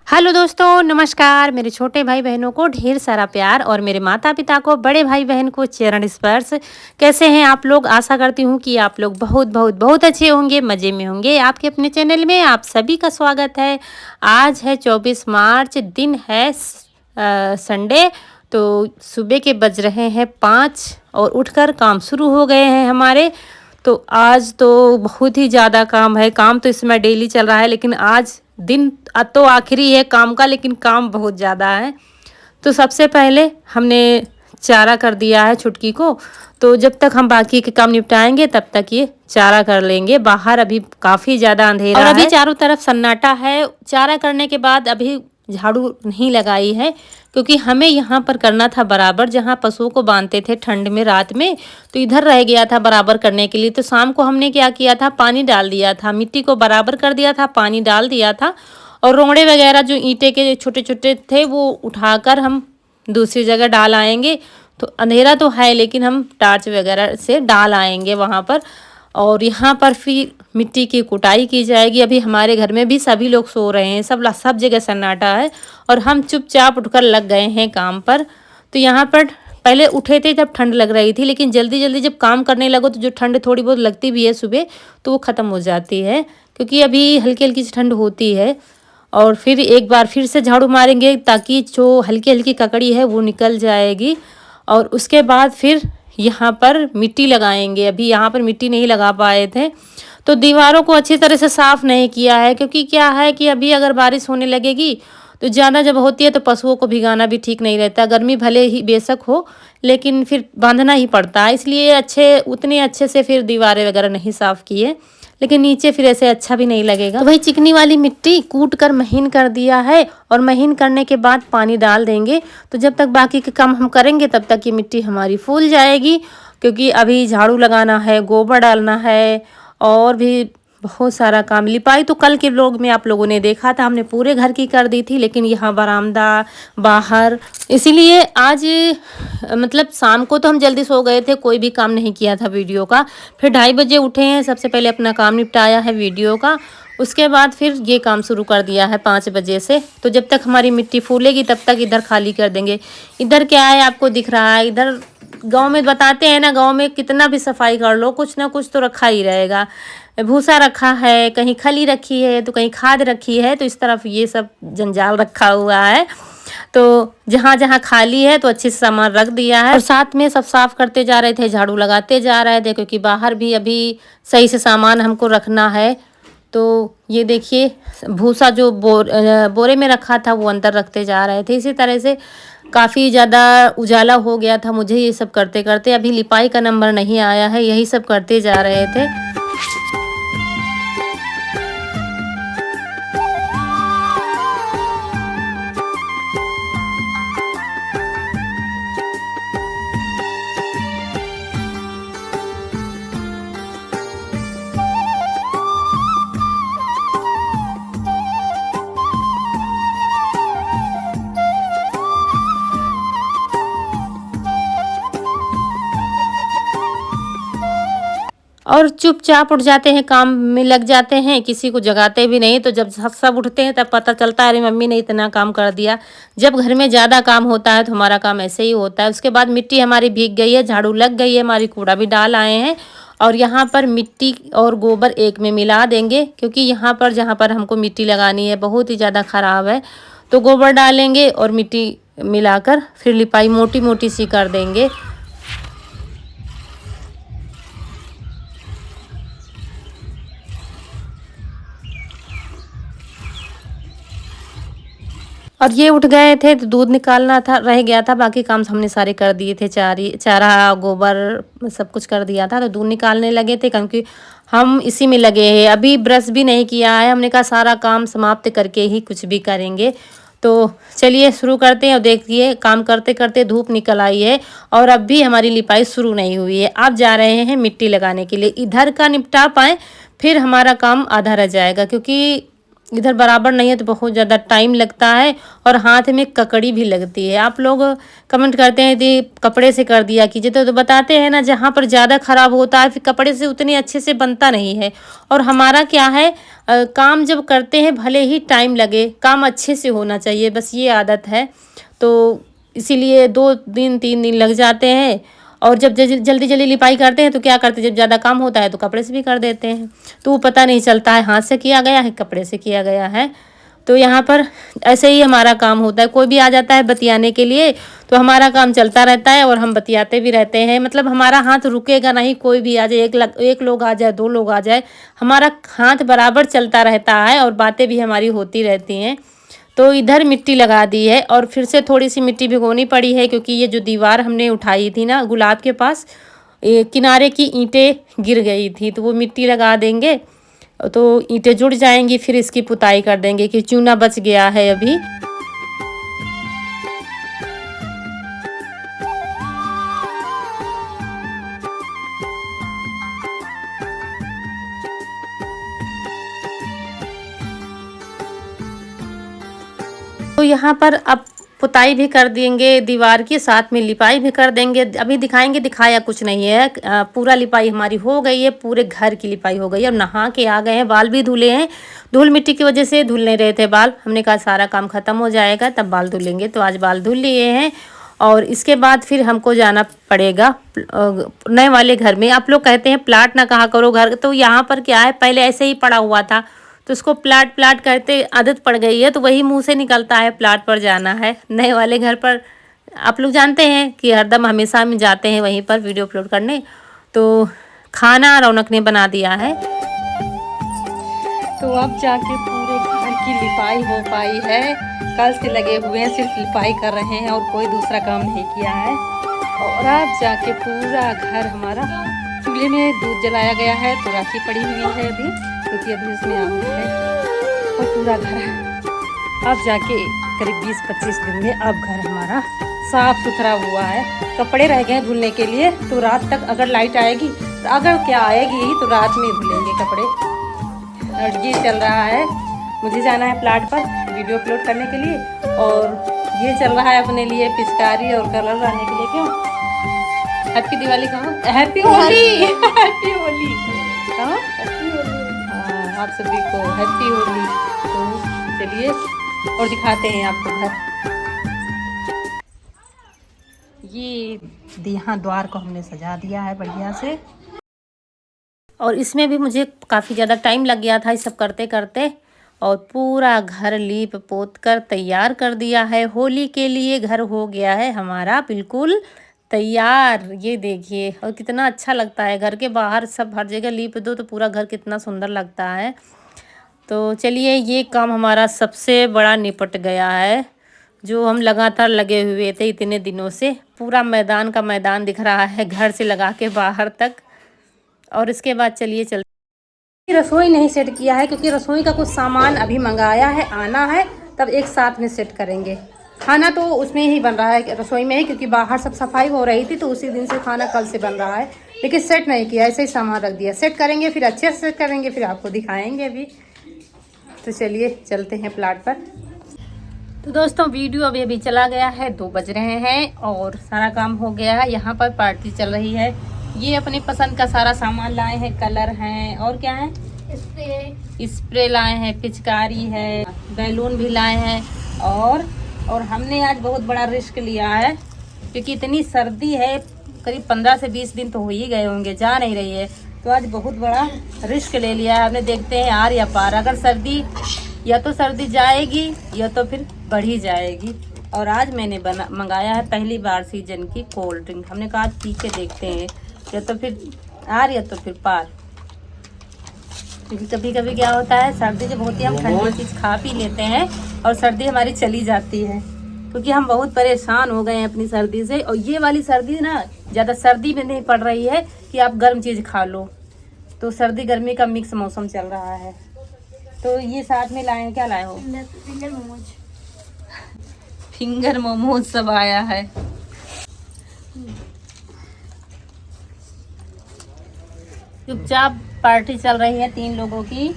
Hello दोस्तों, नमस्कार। मेरे छोटे भाई बहनों को ढेर सारा प्यार और मेरे माता पिता को, बड़े भाई बहन को चरण स्पर्श। कैसे हैं आप लोग? आशा करती हूँ कि आप लोग बहुत बहुत बहुत अच्छे होंगे, मज़े में होंगे। आपके अपने चैनल में आप सभी का स्वागत है। आज है 24 मार्च, दिन है संडे। तो सुबह के बज रहे हैं 5 और उठकर काम शुरू हो गए हैं हमारे। तो आज तो बहुत ही ज़्यादा काम है। काम तो इसमें डेली चल रहा है, लेकिन आज दिन तो आखिरी है काम का, लेकिन काम बहुत ज़्यादा है। तो सबसे पहले हमने चारा कर दिया है छुटकी को। तो जब तक हम बाकी के काम निपटाएंगे तब तक ये चारा कर लेंगे। बाहर अभी काफ़ी ज़्यादा अंधेरा है और अभी चारों तरफ सन्नाटा है। चारा करने के बाद अभी झाड़ू नहीं लगाई है, क्योंकि हमें यहाँ पर करना था बराबर। जहाँ पशुओं को बांधते थे ठंड में रात में, तो इधर रह गया था बराबर करने के लिए। तो शाम को हमने क्या किया था, पानी डाल दिया था, मिट्टी को बराबर कर दिया था, पानी डाल दिया था। और रोंगड़े वगैरह जो ईंटे के छोटे छोटे थे वो उठाकर हम दूसरी जगह डाल आएंगे। तो अंधेरा तो है, लेकिन हम टार्च वगैरह से डाल आएंगे वहाँ पर। और यहाँ पर फिर मिट्टी की कुटाई की जाएगी। अभी हमारे घर में भी सभी लोग सो रहे हैं, सब जगह सन्नाटा है और हम चुपचाप उठकर लग गए हैं काम पर। तो यहाँ पर पहले उठे थे जब ठंड लग रही थी, लेकिन जल्दी जल्दी जब काम करने लगो तो जो ठंड थोड़ी बहुत लगती भी है सुबह, तो वो ख़त्म हो जाती है, क्योंकि अभी हल्की हल्की सी ठंड होती है। और फिर एक बार फिर से झाड़ू मारेंगे, ताकि जो हल्की हल्की ककड़ी है वो निकल जाएगी। और उसके बाद फिर यहाँ पर मिट्टी लगाएंगे। अभी यहाँ पर मिट्टी नहीं लगा पाए थे, तो दीवारों को अच्छी तरह से साफ़ नहीं किया है, क्योंकि क्या है कि अभी अगर बारिश होने लगेगी तो ज़्यादा जब होती है तो पशुओं को भिगाना भी ठीक नहीं रहता। गर्मी भले ही बेशक हो, लेकिन फिर बांधना ही पड़ता है। इसलिए उतने अच्छे से फिर दीवारें वगैरह नहीं साफ़ किए, लेकिन नीचे फिर ऐसे अच्छा भी नहीं लगेगा। तो भाई चिकनी वाली मिट्टी कूट कर महीन कर दिया है, और महीन करने के बाद पानी डाल देंगे। तो जब तक बाकी के काम हम करेंगे तब तक ये मिट्टी हमारी फूल जाएगी, क्योंकि अभी झाड़ू लगाना है, गोबर डालना है, और भी बहुत सारा काम। लिपाई तो कल के व्लॉग में आप लोगों ने देखा था, हमने पूरे घर की कर दी थी, लेकिन यहाँ बरामदा बाहर, इसीलिए आज मतलब शाम को तो हम जल्दी सो गए थे, कोई भी काम नहीं किया था वीडियो का। फिर 2:30 बजे उठे हैं, सबसे पहले अपना काम निपटाया है वीडियो का। उसके बाद फिर ये काम शुरू कर दिया है 5 बजे से। तो जब तक हमारी मिट्टी फूलेगी तब तक इधर खाली कर देंगे। इधर क्या है आपको दिख रहा है, इधर गांव में बताते हैं ना, गांव में कितना भी सफाई कर लो कुछ ना कुछ तो रखा ही रहेगा। भूसा रखा है, कहीं खली रखी है, तो कहीं खाद रखी है, तो इस तरफ ये सब जंजाल रखा हुआ है। तो जहाँ जहाँ खाली है तो अच्छे से सामान रख दिया है, और साथ में सब साफ करते जा रहे थे, झाड़ू लगाते जा रहे थे, क्योंकि बाहर भी अभी सही से सामान हमको रखना है। तो ये देखिए, भूसा जो बोरे में रखा था वो अंदर रखते जा रहे थे। इसी तरह से काफ़ी ज़्यादा उजाला हो गया था मुझे ये सब करते करते। अभी लिपाई का नंबर नहीं आया है, यही सब करते जा रहे थे। और चुपचाप उठ जाते हैं, काम में लग जाते हैं, किसी को जगाते भी नहीं। तो जब सब उठते हैं तब पता चलता है अरे मम्मी ने इतना काम कर दिया। जब घर में ज़्यादा काम होता है तो हमारा काम ऐसे ही होता है। उसके बाद मिट्टी हमारी भीग गई है, झाड़ू लग गई है, हमारी कूड़ा भी डाल आए हैं। और यहाँ पर मिट्टी और गोबर एक में मिला देंगे, क्योंकि यहाँ पर जहाँ पर हमको मिट्टी लगानी है बहुत ही ज़्यादा ख़राब है। तो गोबर डालेंगे और मिट्टी मिलाकर फिर लिपाई मोटी मोटी सी कर देंगे। और ये उठ गए थे तो दूध निकालना था, रह गया था। बाकी काम हमने सारे कर दिए थे, चारा गोबर सब कुछ कर दिया था। तो दूध निकालने लगे थे, क्योंकि हम इसी में लगे हैं। अभी ब्रश भी नहीं किया है, हमने कहा सारा काम समाप्त करके ही कुछ भी करेंगे। तो चलिए शुरू करते हैं। और देखिए काम करते करते धूप निकल आई है, और अब भी हमारी लिपाई शुरू नहीं हुई है। आप जा रहे हैं मिट्टी लगाने के लिए, इधर का निपटा पाएँ फिर हमारा काम आधा रह जाएगा, क्योंकि इधर बराबर नहीं है तो बहुत ज़्यादा टाइम लगता है, और हाथ में ककड़ी भी लगती है। आप लोग कमेंट करते हैं कि कपड़े से कर दिया कीजिए, तो बताते हैं ना, जहाँ पर ज़्यादा ख़राब होता है फिर कपड़े से उतने अच्छे से बनता नहीं है। और हमारा क्या है, काम जब करते हैं भले ही टाइम लगे, काम अच्छे से होना चाहिए, बस ये आदत है। तो इसीलिए 2 दिन 3 दिन लग जाते हैं। और जब जल्दी जल्दी लिपाई करते हैं तो क्या करते हैं, जब ज़्यादा काम होता है तो कपड़े से भी कर देते हैं, तो वो पता नहीं चलता है हाथ से किया गया है कपड़े से किया गया है। तो यहाँ पर ऐसे ही हमारा काम होता है। कोई भी आ जाता है बतियाने के लिए तो हमारा काम चलता रहता है और हम बतियाते भी रहते हैं। मतलब हमारा हाथ रुकेगा नहीं, कोई भी आ जाए, एक लोग आ जाए, 2 लोग आ जाए, हमारा हाथ बराबर चलता रहता है और बातें भी हमारी होती रहती हैं। तो इधर मिट्टी लगा दी है और फिर से थोड़ी सी मिट्टी भिगोनी पड़ी है, क्योंकि ये जो दीवार हमने उठाई थी ना गुलाब के पास, किनारे की ईंटें गिर गई थी, तो वो मिट्टी लगा देंगे तो ईंटें जुड़ जाएंगी, फिर इसकी पुताई कर देंगे कि चूना बच गया है अभी। तो यहाँ पर अब पुताई भी कर देंगे दीवार की, साथ में लिपाई भी कर देंगे। अभी दिखाएंगे, दिखाया कुछ नहीं है। पूरा लिपाई हमारी हो गई है, पूरे घर की लिपाई हो गई है। अब नहा के आ गए हैं, बाल भी धुले हैं। धूल मिट्टी की वजह से धुल नहीं रहे थे बाल, हमने कहा सारा काम ख़त्म हो जाएगा तब बाल धुलेंगे, तो आज बाल धुल लिए हैं। और इसके बाद फिर हमको जाना पड़ेगा नए वाले घर में। आप लोग कहते हैं प्लाट ना कहा करो घर, तो यहाँ पर क्या है, पहले ऐसे ही पड़ा हुआ था तो उसको प्लाट प्लाट करते आदत पड़ गई है, तो वही मुंह से निकलता है प्लाट पर जाना है। नए वाले घर पर आप लोग जानते हैं कि हरदम हमेशा हम जाते हैं वहीं पर वीडियो अपलोड करने। तो खाना रौनक ने बना दिया है, तो अब जाके पूरे घर की लिपाई हो पाई है। कल से लगे हुए हैं, सिर्फ लिपाई कर रहे हैं और कोई दूसरा काम नहीं किया है। और अब जाके पूरा घर हमारा, चूल्हे में दूध जलाया गया है तो राखी पड़ी हुई है अभी, क्योंकि अभी उसमें आग है। और पूरा घर अब जाके करीब 20-25 दिन में अब घर हमारा साफ सुथरा हुआ है। कपड़े रह गए धुलने के लिए, तो रात तक अगर लाइट आएगी, तो अगर क्या आएगी तो रात में धुलेंगे कपड़े। और ये चल रहा है, मुझे जाना है प्लाट पर वीडियो अपलोड करने के लिए, और ये चल रहा है अपने लिए पिचकारी और कलर लाने के लिए। क्यों हैप्पी दिवाली कहो, हैप्पी होली, हैप्पी होली कहो, आप सभी को हैप्पी होली। तो चलिए और दिखाते हैं आपको घर। ये यहाँ द्वार को हमने सजा दिया है बढ़िया से, और इसमें भी मुझे काफ़ी ज़्यादा टाइम लग गया था इस सब करते करते। और पूरा घर लीप पोत कर तैयार कर दिया है। होली के लिए घर हो गया है हमारा बिल्कुल तैयार। ये देखिए, और कितना अच्छा लगता है, घर के बाहर सब हर जगह लीप दो तो पूरा घर कितना सुंदर लगता है। तो चलिए, ये काम हमारा सबसे बड़ा निपट गया है, जो हम लगातार लगे हुए थे इतने दिनों से। पूरा मैदान का मैदान दिख रहा है घर से लगा के बाहर तक। और इसके बाद चलिए चलते, रसोई नहीं सेट किया है क्योंकि रसोई का कुछ सामान अभी मंगाया है, आना है, तब एक साथ में सेट करेंगे। खाना तो उसमें ही बन रहा है रसोई में ही, क्योंकि बाहर सब सफाई हो रही थी तो उसी दिन से खाना कल से बन रहा है, लेकिन सेट नहीं किया, ऐसे ही सामान रख दिया। सेट करेंगे, फिर अच्छे से सेट करेंगे, फिर आपको दिखाएंगे अभी। तो चलिए चलते हैं प्लाट पर। तो दोस्तों, वीडियो अभी चला गया है, 2 बज रहे हैं और सारा काम हो गया है। यहाँ पर पार्टी चल रही है। ये अपनी पसंद का सारा सामान लाए हैं, कलर हैं और क्या है, स्प्रे लाए हैं, पिचकारी है, बैलून भी लाए हैं। और हमने आज बहुत बड़ा रिस्क लिया है, क्योंकि इतनी सर्दी है, करीब 15 से 20 दिन तो हो ही गए होंगे, जा नहीं रही है, तो आज बहुत बड़ा रिस्क ले लिया है हमने। देखते हैं आर या पार, अगर सर्दी, या तो सर्दी जाएगी या तो फिर बढ़ी जाएगी। और आज मैंने मंगाया है पहली बार सीजन की कोल्ड ड्रिंक। हमने कहा आज पी के देखते हैं, या तो फिर आर या तो फिर पार। क्योंकि कभी कभी क्या होता है, सर्दी जब होती है हम ठंडी चीज़ खा पी लेते हैं और सर्दी हमारी चली जाती है, क्योंकि हम बहुत परेशान हो गए हैं अपनी सर्दी से। और ये वाली सर्दी ना ज़्यादा सर्दी में नहीं पड़ रही है कि आप गर्म चीज़ खा लो, तो सर्दी गर्मी का मिक्स मौसम चल रहा है। तो ये साथ में लाए हैं, क्या लाए हो? फिंगर मोमोज, फिंगर मोमोज सब आया है। चुपचाप पार्टी चल रही है 3 लोगों की,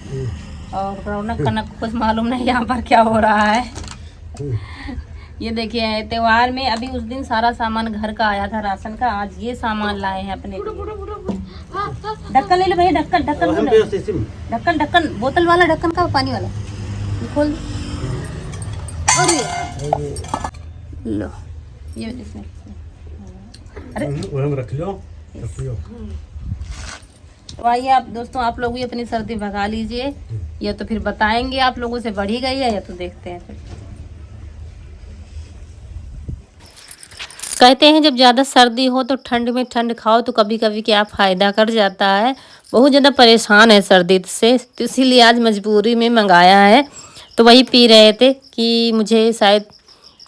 और रौनक कनक कुछ मालूम नहीं यहाँ पर क्या हो रहा है। ये देखिए, त्योहार में अभी उस दिन सारा सामान घर का आया था राशन का, आज ये सामान लाए हैं अपने लिए। ढक्कन ले लो भैया, ढक्कन ढक्कन खोलो। ढक्कन ढक्कन बोतल वाला ढक्कन का, पानी वाला खोल। अरे लो ये इसमें, अरे रख लो। तो आइए आप दोस्तों, आप लोग भी अपनी सर्दी भगा लीजिए, या तो फिर बताएंगे आप लोगों से बढ़ी गई है, या तो देखते हैं फिर। कहते हैं जब ज़्यादा सर्दी हो तो ठंड में ठंड खाओ, तो कभी कभी क्या फ़ायदा कर जाता है। बहुत ज़्यादा परेशान है सर्दी से, तो इसीलिए आज मजबूरी में मंगाया है। तो वही पी रहे थे कि मुझे शायद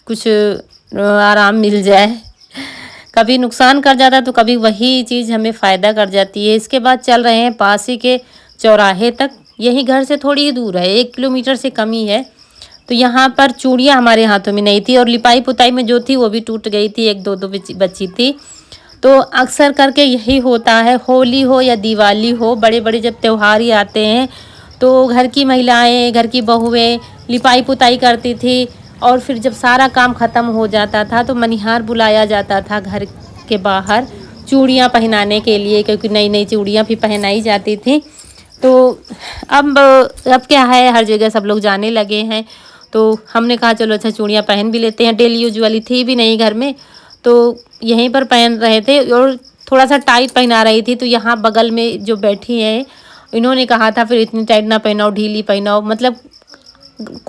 कुछ आराम मिल जाए। कभी नुकसान कर जाता है तो कभी वही चीज़ हमें फ़ायदा कर जाती है। इसके बाद चल रहे हैं पास ही के चौराहे तक, यही घर से थोड़ी ही दूर है, 1 किलोमीटर से कम ही है। तो यहाँ पर चूड़ियाँ हमारे हाथों में नहीं थी, और लिपाई पुताई में जो थी वो भी टूट गई थी, 1-2 बची थी। तो अक्सर करके यही होता है, होली हो या दिवाली हो, बड़े बड़े जब त्यौहार ही आते हैं तो घर की महिलाएं, घर की बहुएं लिपाई पुताई करती थी। और फिर जब सारा काम ख़त्म हो जाता था तो मनिहार बुलाया जाता था घर के बाहर चूड़ियाँ पहनाने के लिए, क्योंकि नई नई चूड़ियाँ भी पहनाई जाती थी। तो अब क्या है, हर जगह सब लोग जाने लगे हैं, तो हमने कहा चलो अच्छा चूड़ियाँ पहन भी लेते हैं। डेली यूज वाली थी भी नहीं घर में, तो यहीं पर पहन रहे थे, और थोड़ा सा टाइट पहना रही थी। तो यहाँ बगल में जो बैठी हैं इन्होंने कहा था फिर इतनी टाइट ना पहनाओ, ढीली पहनाओ। मतलब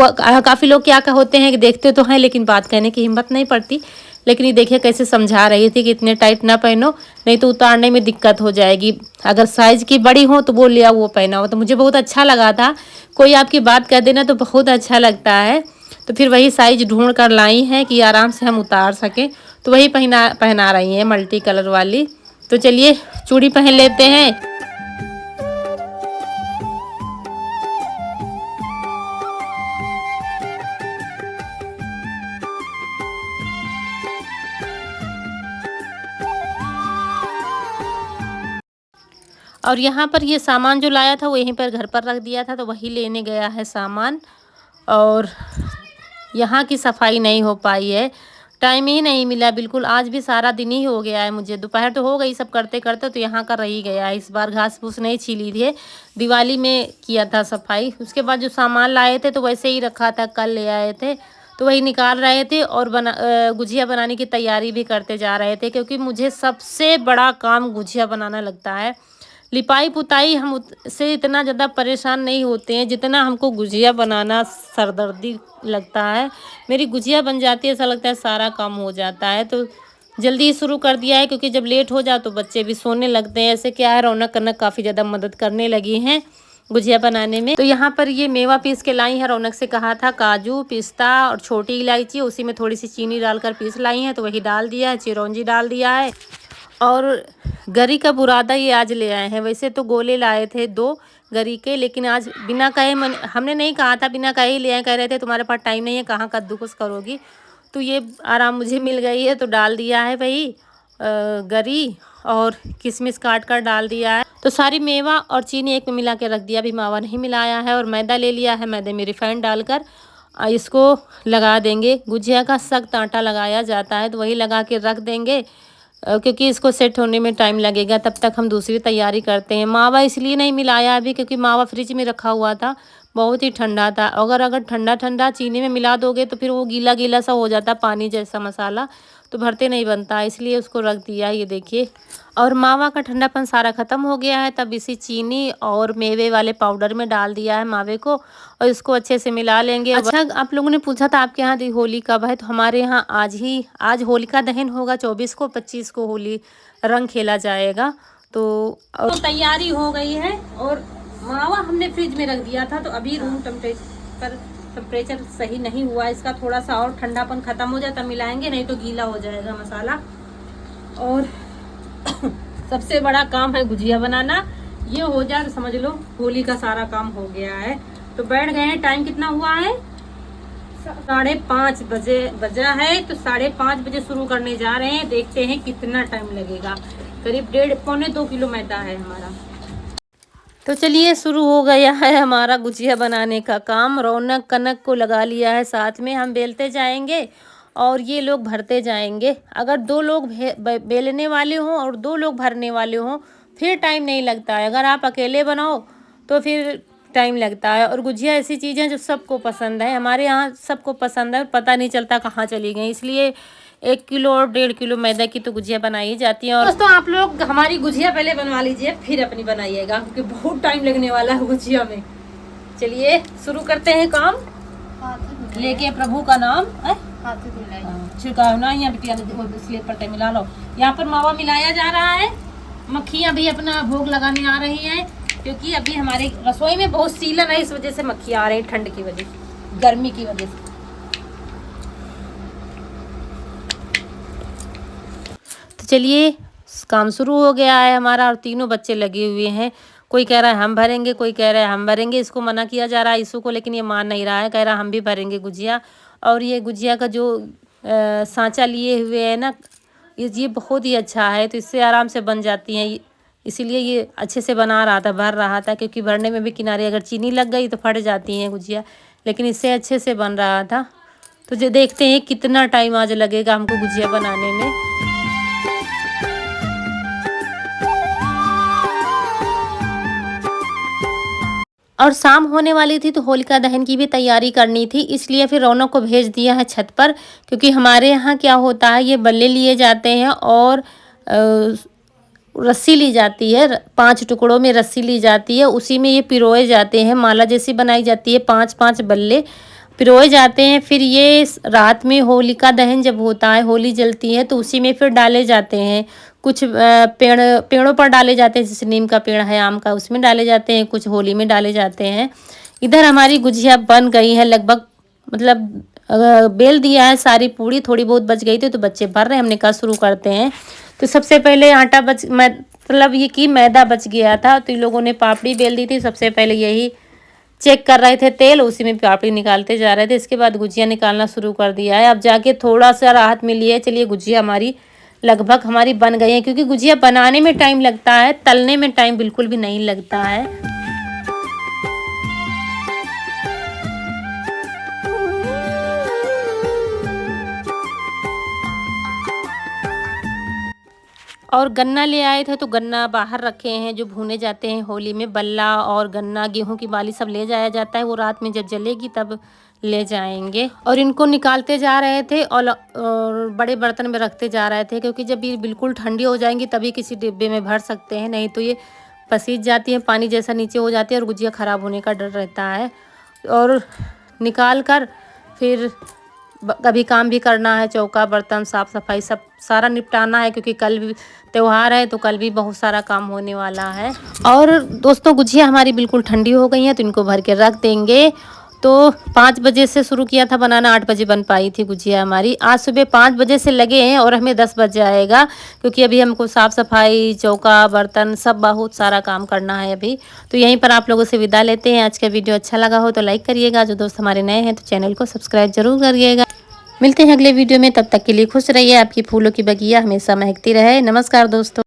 काफ़ी लोग क्या होते हैं कि देखते तो हैं लेकिन बात कहने की हिम्मत नहीं पड़ती। लेकिन ये देखिए कैसे समझा रही थी कि इतने टाइट ना पहनो, नहीं तो उतारने में दिक्कत हो जाएगी। अगर साइज़ की बड़ी हो तो वो ले आओ, वो पहनाओ। तो मुझे बहुत अच्छा लगा था, कोई आपकी बात कह देना तो बहुत अच्छा लगता है। तो फिर वही साइज़ ढूंढ कर लाई हैं कि आराम से हम उतार सकें, तो वही पहना रही हैं मल्टी कलर वाली। तो चलिए चूड़ी पहन लेते हैं। और यहाँ पर ये सामान जो लाया था वो यहीं पर घर पर रख दिया था, तो वही लेने गया है सामान। और यहाँ की सफाई नहीं हो पाई है, टाइम ही नहीं मिला बिल्कुल। आज भी सारा दिन ही हो गया है मुझे, दोपहर तो हो गई सब करते करते, तो यहाँ का रही गया है। इस बार घास फूस नहीं छीली थी, दिवाली में किया था सफाई। उसके बाद जो सामान लाए थे तो वैसे ही रखा था, कल ले आए थे, तो वही निकाल रहे थे। और गुजिया बनाने की तैयारी भी करते जा रहे थे, क्योंकि मुझे सबसे बड़ा काम गुजिया बनाना लगता है। लिपाई पुताई हम से इतना ज़्यादा परेशान नहीं होते हैं जितना हमको गुजिया बनाना सरदर्दी लगता है। मेरी गुजिया बन जाती है, ऐसा लगता है सारा काम हो जाता है। तो जल्दी ही शुरू कर दिया है, क्योंकि जब लेट हो जाए तो बच्चे भी सोने लगते हैं। ऐसे क्या है, रौनक कनक काफ़ी ज़्यादा मदद करने लगी हैं गुजिया बनाने में। तो यहाँ पर ये मेवा पीस के लाई है, रौनक से कहा था काजू पिस्ता और छोटी इलायची, उसी में थोड़ी सी चीनी डालकर पीस लाई हैं, तो वही डाल दिया है। चिरौंजी डाल दिया है, और गरी का बुरादा ये आज ले आए हैं। वैसे तो गोले लाए थे 2 गरी के, लेकिन आज बिना कहे हमने नहीं कहा था, बिना कहे ही ले आए। कह रहे थे तुम्हारे पास टाइम नहीं है, कहाँ कद्दूकस करोगी। तो ये आराम मुझे मिल गई है, तो डाल दिया है भाई गरी, और किशमिश काट कर डाल दिया है। तो सारी मेवा और चीनी एक में मिला के रख दिया, अभी मावा नहीं मिलाया है। और मैदा ले लिया है, मैदे में रिफाइंड डालकर इसको लगा देंगे। गुजिया का सख्त आटा लगाया जाता है, तो वही लगा के रख देंगे, क्योंकि इसको सेट होने में टाइम लगेगा। तब तक हम दूसरी तैयारी करते हैं। मावा इसलिए नहीं मिलाया अभी, क्योंकि मावा फ्रिज में रखा हुआ था, बहुत ही ठंडा था। अगर ठंडा ठंडा चीनी में मिला दोगे तो फिर वो गीला गीला सा हो जाता, पानी जैसा मसाला, तो भरते नहीं बनता, इसलिए उसको रख दिया। ये देखिए, और मावा का ठंडापन सारा ख़त्म हो गया है, तब इसी चीनी और मेवे वाले पाउडर में डाल दिया है मावे को, और इसको अच्छे से मिला लेंगे। अच्छा, आप लोगों ने पूछा था आपके यहाँ होली कब है, तो हमारे यहाँ आज होलिका दहन होगा। 24 को 25 को होली रंग खेला जाएगा। तो तैयारी हो गई है, और मावा हमने फ्रिज में रख दिया था, तो अभी रूम टेम्परेचर सही नहीं हुआ इसका, थोड़ा सा और ठंडापन ख़त्म हो जाए तब मिलाएंगे, नहीं तो गीला हो जाएगा मसाला। और सबसे बड़ा काम है गुजिया बनाना, ये हो जाए तो समझ लो होली का सारा काम हो गया है। तो बैठ गए हैं, टाइम कितना हुआ है, 5:30 बजे बजा है, तो 5:30 बजे शुरू करने जा रहे हैं। देखते हैं कितना टाइम लगेगा, करीब 1.5-2 किलो मैदा है हमारा। तो चलिए शुरू हो गया है हमारा गुजिया बनाने का काम। रौनक कनक को लगा लिया है साथ में, हम बेलते जाएंगे और ये लोग भरते जाएंगे। अगर 2 लोग बेलने वाले हों और 2 लोग भरने वाले हों फिर टाइम नहीं लगता है। अगर आप अकेले बनाओ तो फिर टाइम लगता है। और गुजिया ऐसी चीज़ है जो सबको पसंद है, हमारे यहाँ सबको पसंद है, पता नहीं चलता कहाँ चली गई। इसलिए 1 किलो और 1.5 किलो मैदा की तो गुजिया बनाई जाती है। और दोस्तों आप लोग हमारी गुजिया पहले बनवा लीजिए, फिर अपनी बनाइएगा, क्योंकि बहुत टाइम लगने वाला है गुजिया में। चलिए शुरू करते हैं काम। लेके प्रभु का नाम छिड़काव ना, यहाँ बिटिया इसलिए पट्टे मिला लो। यहाँ पर मावा मिलाया जा रहा है। मक्खियाँ भी अपना भोग लगाने आ रही हैं, क्योंकि अभी हमारे रसोई में बहुत सीलन है, इस वजह से मक्खियाँ आ रही हैं, ठंड की वजह से, गर्मी की वजह से। तो चलिए काम शुरू हो गया है हमारा, और तीनों बच्चे लगे हुए हैं। कोई कह रहा है हम भरेंगे, कोई कह रहा है हम भरेंगे। इसको मना किया जा रहा है इसू को, लेकिन ये मान नहीं रहा है, कह रहा हम भी भरेंगे गुजिया। और ये गुजिया का जो सांचा लिए हुए है ना, ये बहुत ही अच्छा है, तो इससे आराम से बन जाती हैं। इसीलिए ये अच्छे से बना रहा था, भर रहा था, क्योंकि भरने में भी किनारे अगर चीनी लग गई तो फट जाती हैं गुजिया, लेकिन इससे अच्छे से बन रहा था। तो जो देखते हैं कितना टाइम आज लगेगा हमको गुजिया बनाने में। और शाम होने वाली थी, तो होलिका दहन की भी तैयारी करनी थी, इसलिए फिर रौनक को भेज दिया है छत पर। क्योंकि हमारे यहाँ क्या होता है, ये बल्ले लिए जाते हैं और रस्सी ली जाती है, 5 टुकड़ों में रस्सी ली जाती है, उसी में ये पिरोए जाते हैं, माला जैसी बनाई जाती है, 5-5 बल्ले पिरोए जाते हैं। फिर ये रात में होलिका दहन जब होता है, होली जलती है, तो उसी में फिर डाले जाते हैं। कुछ पेड़ों पर डाले जाते हैं, जैसे नीम का पेड़ है, आम का, उसमें डाले जाते हैं, कुछ होली में डाले जाते हैं। इधर हमारी गुजिया बन गई है लगभग, मतलब बेल दिया है सारी पूड़ी, थोड़ी बहुत बच गई थी तो बच्चे भर रहे हैं। हमने कहा शुरू करते हैं। तो सबसे पहले आटा मतलब ये कि मैदा बच गया था, तो इन लोगों ने पापड़ी बेल दी थी। सबसे पहले यही चेक कर रहे थे तेल, उसी में पापड़ी निकालते जा रहे थे। इसके बाद गुजिया निकालना शुरू कर दिया है। अब जाके थोड़ा सा राहत मिली है। चलिए गुजिया हमारी लगभग हमारी बन गई है, क्योंकि गुजिया बनाने में टाइम लगता है, तलने में टाइम बिल्कुल भी नहीं लगता है। और गन्ना ले आए थे, तो गन्ना बाहर रखे हैं, जो भुने जाते हैं होली में। बल्ला और गन्ना, गेहूं की बाली सब ले जाया जाता है, वो रात में जब जलेगी तब ले जाएंगे। और इनको निकालते जा रहे थे और बड़े बर्तन में रखते जा रहे थे, क्योंकि जब ये बिल्कुल ठंडी हो जाएंगी तभी किसी डिब्बे में भर सकते हैं, नहीं तो ये पसीज जाती है, पानी जैसा नीचे हो जाती है, और गुजिया ख़राब होने का डर रहता है। और निकाल कर फिर कभी काम भी करना है, चौका बर्तन साफ़ सफाई सब सारा निपटाना है, क्योंकि कल भी त्यौहार है, तो कल भी बहुत सारा काम होने वाला है। और दोस्तों गुजिया हमारी बिल्कुल ठंडी हो गई हैं, तो इनको भर के रख देंगे। तो 5 बजे से शुरू किया था बनाना, 8 बजे बन पाई थी गुजिया हमारी। आज सुबह 5 बजे से लगे हैं और हमें 10 बज जाएगा, क्योंकि अभी हमको साफ़ सफाई, चौका बर्तन सब बहुत सारा काम करना है अभी। तो यहीं पर आप लोगों से विदा लेते हैं। आज का वीडियो अच्छा लगा हो तो लाइक करिएगा, जो दोस्त हमारे नए हैं तो चैनल को सब्सक्राइब जरूर करिएगा। मिलते हैं अगले वीडियो में, तब तक के लिए खुश रहिए, आपकी फूलों की बगिया हमेशा महकती रहे। नमस्कार दोस्तों।